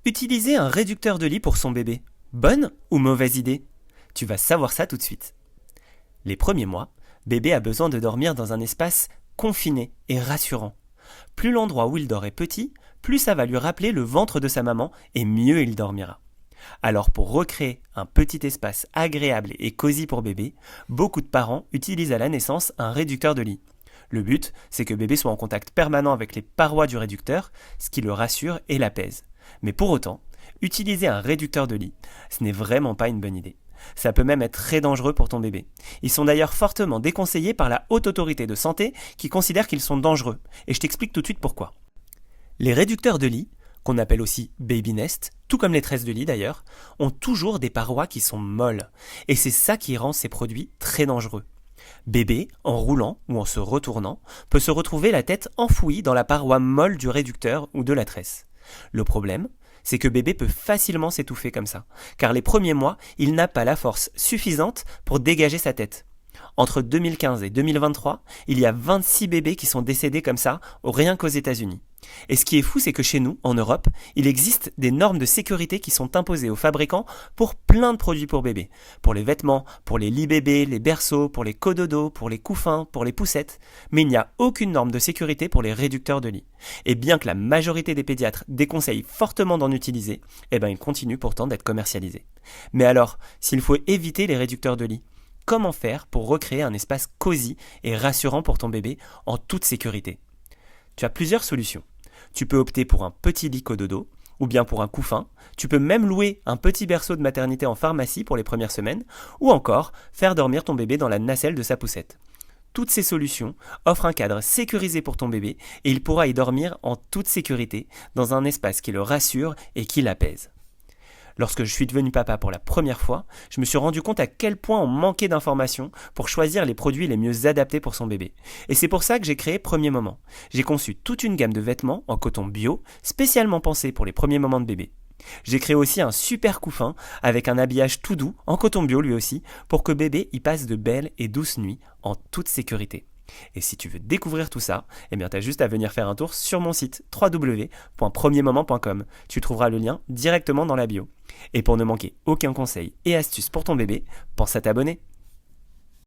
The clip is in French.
Utiliser un réducteur de lit pour son bébé, bonne ou mauvaise idée? Tu vas savoir ça tout de suite. Les premiers mois, bébé a besoin de dormir dans un espace confiné et rassurant. Plus l'endroit où il dort est petit, plus ça va lui rappeler le ventre de sa maman et mieux il dormira. Alors pour recréer un petit espace agréable et cosy pour bébé, beaucoup de parents utilisent à la naissance un réducteur de lit. Le but, c'est que bébé soit en contact permanent avec les parois du réducteur, ce qui le rassure et l'apaise. Mais pour autant, utiliser un réducteur de lit, ce n'est vraiment pas une bonne idée. Ça peut même être très dangereux pour ton bébé. Ils sont d'ailleurs fortement déconseillés par la Haute Autorité de Santé qui considère qu'ils sont dangereux. Et je t'explique tout de suite pourquoi. Les réducteurs de lit, qu'on appelle aussi baby nest, tout comme les tresses de lit d'ailleurs, ont toujours des parois qui sont molles. Et c'est ça qui rend ces produits très dangereux. Bébé, en roulant ou en se retournant, peut se retrouver la tête enfouie dans la paroi molle du réducteur ou de la tresse. Le problème, c'est que bébé peut facilement s'étouffer comme ça, car les premiers mois, il n'a pas la force suffisante pour dégager sa tête. Entre 2015 et 2023, il y a 26 bébés qui sont décédés comme ça, rien qu'aux États-Unis. Et ce qui est fou, c'est que chez nous, en Europe, il existe des normes de sécurité qui sont imposées aux fabricants pour plein de produits pour bébés. Pour les vêtements, pour les lits bébés, les berceaux, pour les cododos, pour les couffins, pour les poussettes. Mais il n'y a aucune norme de sécurité pour les réducteurs de lit. Et bien que la majorité des pédiatres déconseillent fortement d'en utiliser, ils continuent pourtant d'être commercialisés. Mais alors, s'il faut éviter les réducteurs de lit, comment faire pour recréer un espace cosy et rassurant pour ton bébé en toute sécurité? Tu as plusieurs solutions. Tu peux opter pour un petit lit cododo ou bien pour un couffin. Tu peux même louer un petit berceau de maternité en pharmacie pour les premières semaines ou encore faire dormir ton bébé dans la nacelle de sa poussette. Toutes ces solutions offrent un cadre sécurisé pour ton bébé et il pourra y dormir en toute sécurité dans un espace qui le rassure et qui l'apaise. Lorsque je suis devenu papa pour la première fois, je me suis rendu compte à quel point on manquait d'informations pour choisir les produits les mieux adaptés pour son bébé. Et c'est pour ça que j'ai créé Premier Moment. J'ai conçu toute une gamme de vêtements en coton bio, spécialement pensés pour les premiers moments de bébé. J'ai créé aussi un super couffin avec un habillage tout doux, en coton bio lui aussi, pour que bébé y passe de belles et douces nuits en toute sécurité. Et si tu veux découvrir tout ça, t'as juste à venir faire un tour sur mon site www.premiermoment.com. Tu trouveras le lien directement dans la bio. Et pour ne manquer aucun conseil et astuce pour ton bébé, pense à t'abonner.